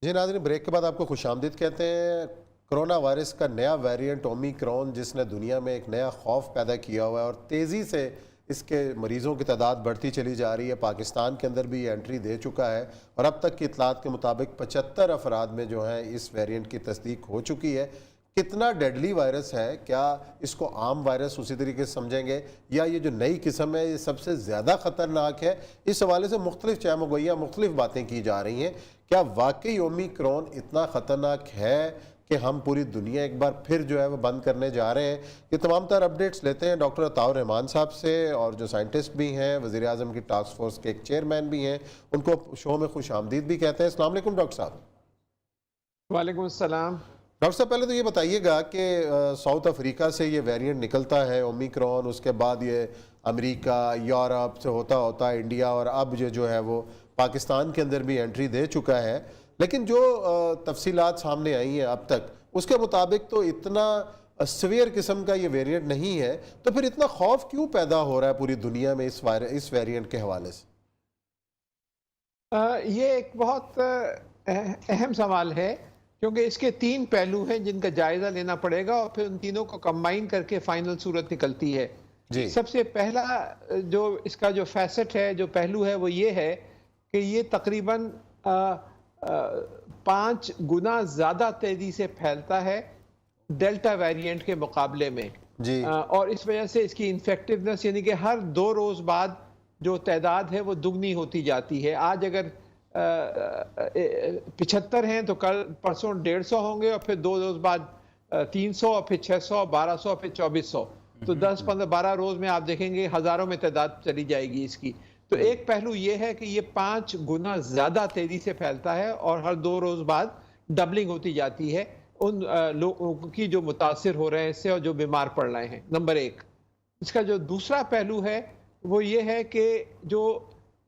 जी नाज़रीन, ब्रेक के बाद आपको खुशामदीद कहते हैं। कोरोना वायरस का नया वेरिएंट ओमिक्रॉन जिसने दुनिया में एक नया खौफ पैदा किया हुआ है और तेज़ी से इसके मरीज़ों की तादाद बढ़ती चली जा रही है। पाकिस्तान के अंदर भी ये एंट्री दे चुका है और अब तक की इतलात के मुताबिक 75 अफराद में जो हैं इस वेरिएंट की तस्दीक हो चुकी है। कितना डेडली वायरस है, क्या इसको आम वायरस उसी तरीके से समझेंगे या ये जो नई किस्म है ये सबसे ज़्यादा ख़तरनाक है? इस हवाले से मुख्तलिफ चहमगोइयाँ मुख्तलिफ बातें की जा रही हैं। क्या वाकई ओमिक्रॉन इतना ख़तरनाक है कि हम पूरी दुनिया एक बार फिर जो है वो बंद करने जा रहे हैं? ये तमाम तर अपडेट्स लेते हैं डॉक्टर अताउर रहमान साहब से, और जो साइंटिस्ट भी हैं, वज़ीर आज़म की टास्क फोर्स के एक चेयरमैन भी हैं, उनको शो में खुश आमदीद भी कहते हैं। अस्सलाम वालेकुम डॉक्टर साहब। वालेकुम अस्सलाम। डॉक्टर साहब, पहले तो ये बताइएगा कि साउथ अफ्रीका से ये वेरिएंट निकलता है ओमिक्रॉन, उसके बाद ये अमेरिका, यूरोप से होता होता इंडिया और अब ये जो है वो पाकिस्तान के अंदर भी एंट्री दे चुका है। लेकिन जो तफसीलात सामने आई हैं अब तक, उसके मुताबिक तो इतना सीवियर किस्म का ये वेरिएंट नहीं है, तो फिर इतना खौफ क्यों पैदा हो रहा है पूरी दुनिया में इस वेरिएंट के हवाले से? ये एक बहुत अहम सवाल है, क्योंकि इसके 3 पहलू हैं जिनका जायजा लेना पड़ेगा और फिर उन तीनों को कंबाइन करके फाइनल सूरत निकलती है। जी। सबसे सबसे पहला जो इसका जो फैसेट है, जो पहलू है, वो ये है कि ये तकरीबन 5 गुना ज़्यादा तेज़ी से फैलता है डेल्टा वेरिएंट के मुकाबले में। जी। और इस वजह से इसकी इन्फेक्टिवनेस, यानी कि हर 2 रोज़ बाद जो तादाद है वो दुगनी होती जाती है। आज अगर 75 हैं तो कल परसों 150 होंगे और फिर 2 रोज़ बाद 300 और फिर 600, 1200, फिर 2400। तो 10, 15, 12 रोज़ में आप देखेंगे हज़ारों में तादाद चली जाएगी इसकी। तो एक पहलू ये है कि ये 5 गुना ज़्यादा तेज़ी से फैलता है और हर 2 रोज़ बाद डबलिंग होती जाती है उन लोगों की जो मुतासिर हो रहे हैं इससे और जो बीमार पड़ रहे हैं। नंबर 1। इसका जो दूसरा पहलू है वो ये है कि जो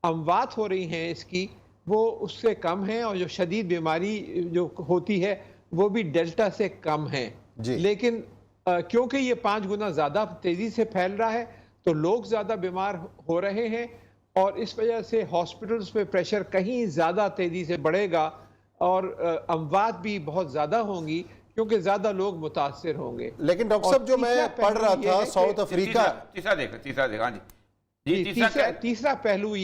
अमवात हो रही हैं इसकी, वो उससे कम है, और जो शदीद बीमारी जो होती है वो भी डेल्टा से कम है। जी। लेकिन क्योंकि ये 5 गुना ज़्यादा तेज़ी से फैल रहा है तो लोग ज़्यादा बीमार हो रहे हैं और इस वजह से हॉस्पिटल्स पे प्रेशर कहीं ज़्यादा तेज़ी से बढ़ेगा और अमवात भी बहुत ज़्यादा होंगी क्योंकि ज़्यादा लोग मुतासिर होंगे। लेकिन डॉक्टर साहब, जो मैं पढ़ रहा था साउथ अफ्रीका, तीसरा देखा। हाँ जी, तीसरा पहलू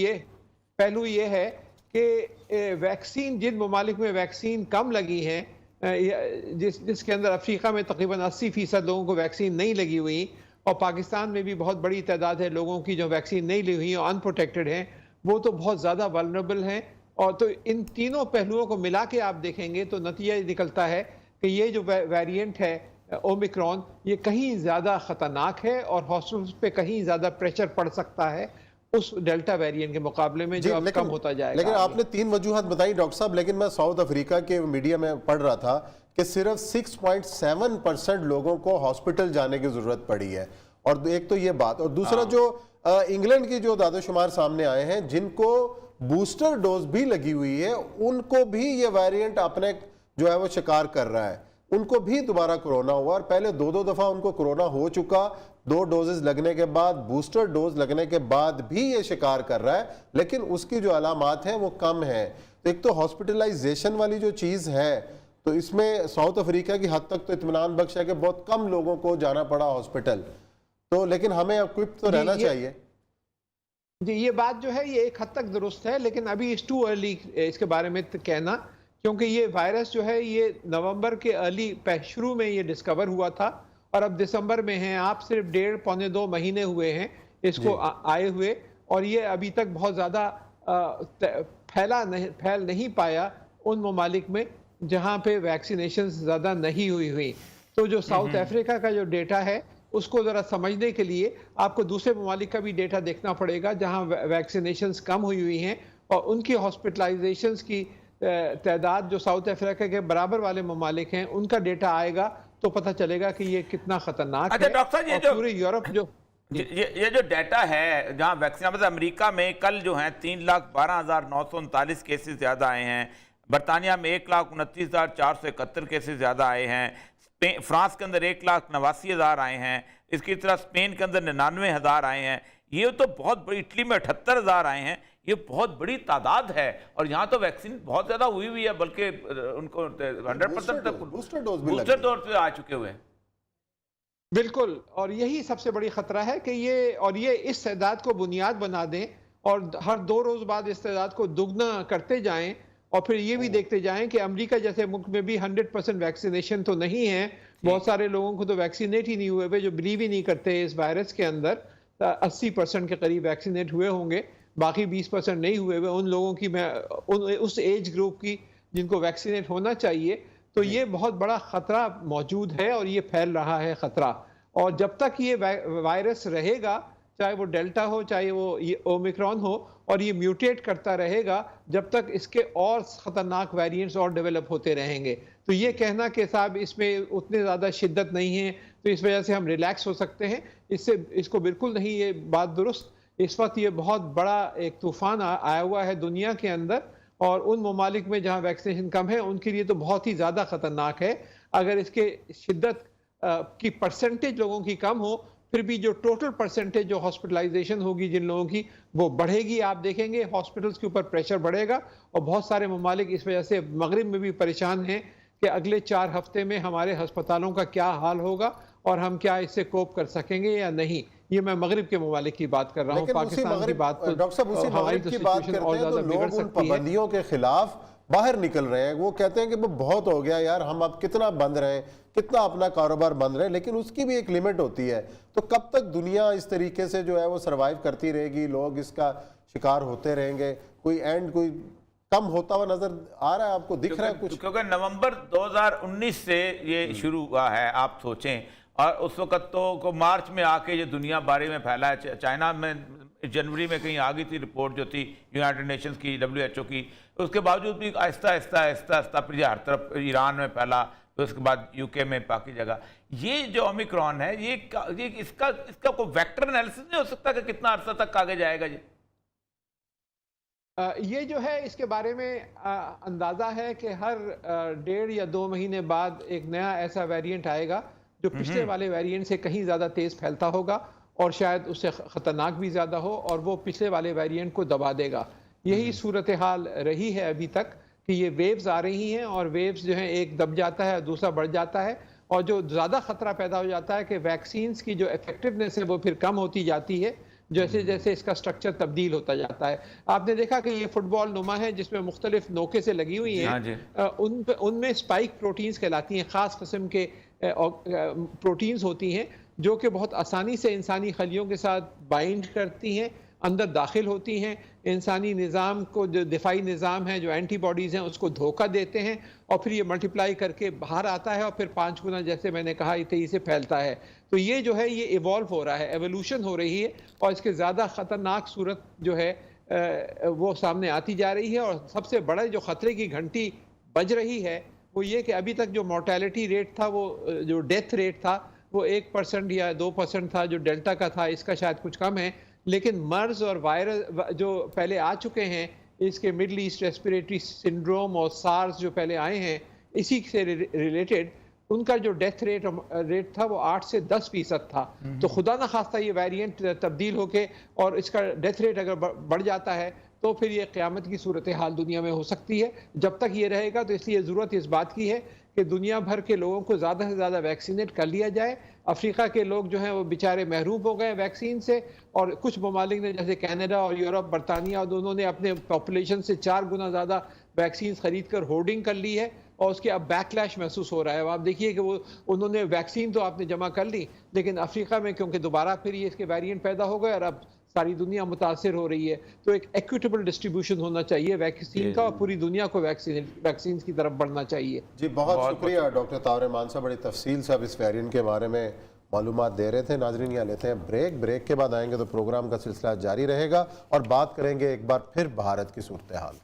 ये है कि वैक्सीन, जिन ममालिक में वैक्सीन कम लगी है, जिसके अंदर अफ्रीका में तकरीबन 80% लोगों को वैक्सीन नहीं लगी हुई, और पाकिस्तान में भी बहुत बड़ी तादाद है लोगों की जो वैक्सीन नहीं ली हुई और अनप्रोटेक्टेड हैं, वो तो बहुत ज़्यादा वल्नरेबल हैं। और तो इन तीनों पहलुओं को मिला के आप देखेंगे तो नतीजा निकलता है कि ये जो वेरिएंट है ओमिक्रॉन, ये कहीं ज़्यादा ख़तरनाक है और हॉस्पिटल्स पे कहीं ज़्यादा प्रेशर पड़ सकता है उस डेल्टा वेरिएंट के मुकाबले में जो अब कम होता जाएगा। लेकिन आपने 3 वजूहत बताई डॉक्टर साहब, लेकिन मैं साउथ अफ्रीका के मीडिया में पढ़ रहा था कि सिर्फ 6.7% लोगों को हॉस्पिटल जाने की ज़रूरत पड़ी है। और एक तो ये बात, और दूसरा जो इंग्लैंड की जो दादोशुमार सामने आए हैं जिनको बूस्टर डोज भी लगी हुई है, उनको भी ये वेरिएंट अपने जो है वो शिकार कर रहा है, उनको भी दोबारा कोरोना हुआ और पहले 2 दफ़ा उनको कोरोना हो चुका। 2 डोजेस लगने के बाद, बूस्टर डोज लगने के बाद भी ये शिकार कर रहा है, लेकिन उसकी जो अलामात हैं वो कम है। तो एक तो हॉस्पिटलाइजेशन वाली जो चीज़ है, तो इसमें साउथ अफ्रीका की हद तक तो इत्मीनान बख्श है कि बहुत कम लोगों को जाना पड़ा हॉस्पिटल। तो लेकिन हमें इक्विप्ड तो रहना चाहिए। जी, ये बात जो है ये एक हद तक दुरुस्त है, लेकिन अभी इट्स टू अर्ली इसके बारे में कहना, क्योंकि ये वायरस जो है ये नवंबर के शुरू में ये डिस्कवर हुआ था और अब दिसंबर में है। आप सिर्फ 1.5 पौने 2 महीने हुए हैं इसको आए हुए, और ये अभी तक बहुत ज़्यादा फैल नहीं पाया उन ममालिक में जहाँ पे वैक्सीनेशन ज़्यादा नहीं हुई। तो जो साउथ अफ्रीका का जो डेटा है उसको ज़रा समझने के लिए आपको दूसरे ममालिक का भी डेटा देखना पड़ेगा जहाँ वैक्सीनेशंस कम हुई हैं और उनकी हॉस्पिटलाइजेशंस की तादाद जो साउथ अफ्रीका के बराबर वाले ममालिक हैं उनका डेटा आएगा तो पता चलेगा कि ये कितना खतरनाक अच्छा है। डॉक्टर साहब, ये जो पूरे यूरोप जो ये जो डाटा है जहाँ वैक्सीन, मतलब अमेरिका में कल जो है 3,12,939 केसेस ज़्यादा आए हैं, बरतानिया में 1,29,471 केसेस ज़्यादा आए हैं, फ्रांस के अंदर 1,89,000 आए हैं, इसकी तरह स्पेन के अंदर 99,000 आए हैं, ये तो बहुत बड़ी, इटली में 78,000 आए हैं। یہ بہت بڑی تعداد ہے، اور یہاں تو ویکسین بہت زیادہ ہوئی ہے، بلکہ ان کو 100% تک بوسٹر ڈوز پہ آ چکے ہوئے ہیں۔ بالکل، اور یہی سب سے بڑی خطرہ ہے کہ یہ اس تعداد کو بنیاد بنا دیں اور ہر 2 روز بعد اس تعداد کو دگنا کرتے جائیں، اور پھر یہ بھی دیکھتے جائیں کہ امریکہ جیسے ملک میں بھی 100% ویکسینیشن تو نہیں ہے، بہت سارے لوگوں کو تو ویکسینیٹ ہی نہیں ہوئے جو بلیو ہی نہیں کرتے اس وائرس کے اندر، 80% کے قریب ویکسینیٹ ہوئے ہوں گے، باقی 20% نہیں ہوئے ان لوگوں کی میں اس ایج گروپ کی جن کو ویکسینیٹ ہونا چاہیے، تو یہ بہت بڑا خطرہ موجود ہے اور یہ پھیل رہا ہے خطرہ، اور جب تک یہ وائرس رہے گا، چاہے وہ ڈیلٹا ہو چاہے وہ اومیکرون ہو، اور یہ میوٹیٹ کرتا رہے گا، جب تک اس کے اور خطرناک ویریئنٹس اور ڈیولپ ہوتے رہیں گے، تو یہ کہنا کہ صاحب اس میں اتنے زیادہ شدت نہیں ہے تو اس وجہ سے ہم ریلیکس ہو سکتے ہیں، اس کو بالکل نہیں، یہ بات درست۔ اس وقت یہ بہت بڑا ایک طوفان آیا ہوا ہے دنیا کے اندر، اور ان ممالک میں جہاں ویکسینیشن کم ہے ان کے لیے تو بہت ہی زیادہ خطرناک ہے۔ اگر اس کے شدت کی پرسنٹیج لوگوں کی کم ہو، پھر بھی جو ٹوٹل پرسنٹیج جو ہاسپٹلائزیشن ہوگی جن لوگوں کی، وہ بڑھے گی۔ آپ دیکھیں گے ہاسپٹلز کے اوپر پریشر بڑھے گا، اور بہت سارے ممالک اس وجہ سے مغرب میں بھی پریشان ہیں کہ اگلے 4 ہفتے میں ہمارے ہسپتالوں کا کیا حال ہوگا اور ہم کیا اس سے کوپ کر سکیں گے یا نہیں۔ یہ میں مغرب کے ممالک کی بات کر رہا ہوں، پاکستان کی بات تو ڈاکٹر صاحب اسی مغرب کی بات کرتے ہیں تو لوگ ان پابندیوں کے خلاف باہر نکل رہے ہیں، وہ کہتے ہیں کہ وہ بہت ہو گیا یار، ہم اب کتنا بند رہیں، کتنا اپنا کاروبار بند رہے، لیکن اس کی بھی ایک لیمٹ ہوتی ہے، تو کب تک دنیا اس طریقے سے جو ہے وہ سروائیو کرتی رہے گی، لوگ اس کا شکار ہوتے رہیں گے، کوئی اینڈ کوئی کم ہوتا ہوا نظر آ رہا ہے آپ کو، دکھ رہا ہے کچھ؟ کیونکہ نومبر 2019 سے یہ شروع ہوا ہے، آپ سوچیں، اور اس وقت تو مارچ میں آ کے یہ دنیا بھر میں پھیلا ہے۔ چائنا میں جنوری میں کہیں آ گئی تھی رپورٹ جو تھی یونائٹڈ نیشنز کی، WHO کی، اس کے باوجود بھی آہستہ آہستہ پھر یہ ہر طرف ایران میں پھیلا، پھر اس کے بعد UK میں باقی جگہ۔ یہ جو اومیکرون ہے، اس کا کوئی ویکٹر انالیسس نہیں ہو سکتا کہ کتنا عرصہ تک آگے جائے گا؟ یہ جو ہے اس کے بارے میں اندازہ ہے کہ ہر 1.5 یا 2 مہینے بعد ایک نیا ایسا ویریئنٹ آئے گا جو پچھلے والے ویریئنٹ سے کہیں زیادہ تیز پھیلتا ہوگا، اور شاید اس سے خطرناک بھی زیادہ ہو، اور وہ پچھلے والے ویریئنٹ کو دبا دے گا۔ یہی صورتحال رہی ہے ابھی تک کہ یہ ویوز آ رہی ہیں، اور ویوز جو ہیں ایک دب جاتا ہے دوسرا بڑھ جاتا ہے، اور جو زیادہ خطرہ پیدا ہو جاتا ہے کہ ویکسینز کی جو ایفیکٹونیس ہے وہ پھر کم ہوتی جاتی ہے جیسے جیسے اس کا سٹرکچر تبدیل ہوتا جاتا ہے۔ آپ نے دیکھا کہ یہ فٹ بال نما ہے جس میں مختلف نوکے سے لگی ہوئی ہیں، ان میں اسپائک پروٹینز کہلاتی ہیں، خاص قسم کے پروٹینز ہوتی ہیں جو کہ بہت آسانی سے انسانی خلیوں کے ساتھ بائنڈ کرتی ہیں، اندر داخل ہوتی ہیں، انسانی نظام کو، جو دفاعی نظام ہے، جو اینٹی باڈیز ہیں، اس کو دھوکہ دیتے ہیں، اور پھر یہ ملٹیپلائی کر کے باہر آتا ہے، اور پھر 5 گنا جیسے میں نے کہا تیزی سے پھیلتا ہے۔ تو یہ جو ہے یہ ایوالو ہو رہا ہے، ایوولوشن ہو رہی ہے، اور اس کے زیادہ خطرناک صورت جو ہے وہ سامنے آتی جا رہی ہے، اور سب سے بڑا جو خطرے کی گھنٹی بج رہی ہے وہ یہ کہ ابھی تک جو مورٹیلٹی ریٹ تھا، وہ جو ڈیتھ ریٹ تھا وہ 1% یا 2% تھا جو ڈیلٹا کا تھا، اس کا شاید کچھ کم ہے، لیکن مرض اور وائرس جو پہلے آ چکے ہیں، اس کے مڈل ایسٹ ریسپیریٹری سنڈروم اور سارس جو پہلے آئے ہیں اسی سے ریلیٹڈ، ان کا جو ڈیتھ ریٹ تھا وہ 8 سے 10% تھا۔ تو خدا نہ خواستہ یہ ویریئنٹ تبدیل ہو کے اور اس کا ڈیتھ ریٹ اگر بڑھ جاتا ہے تو پھر یہ قیامت کی صورتحال دنیا میں ہو سکتی ہے۔ جب تک یہ رہے گا تو اس لیے ضرورت اس بات کی ہے کہ دنیا بھر کے لوگوں کو زیادہ سے زیادہ ویکسینیٹ کر لیا جائے۔ افریقہ کے لوگ جو ہیں وہ بیچارے محروم ہو گئے ویکسین سے، اور کچھ ممالک نے جیسے کینیڈا اور یورپ، برطانیہ، اور انہوں نے اپنے پاپولیشن سے 4 گنا زیادہ ویکسینز خرید کر ہورڈنگ کر لی ہے، اور اس کے اب بیک لیش محسوس ہو رہا ہے۔ آپ دیکھیے کہ انہوں نے ویکسین تو آپ نے جمع کر لی، لیکن افریقہ میں کیونکہ دوبارہ پھر یہ اس کے ویریئنٹ پیدا ہو گئے اور اب ساری دنیا متاثر ہو رہی ہے، تو ایک ایکویٹیبل ڈسٹریبیوشن ہونا چاہیے ویکسین کا، اور پوری دنیا کو ویکسینز کی طرف بڑھنا چاہیے۔ جی بہت شکریہ ڈاکٹر طاہر امان صاحب، بڑی تفصیل سے اب اس ویریئنٹ کے بارے میں معلومات دے رہے تھے۔ ناظرین یہاں لیتے ہیں بریک کے بعد آئیں گے تو پروگرام کا سلسلہ جاری رہے گا اور بات کریں گے ایک بار پھر بھارت کی صورتحال۔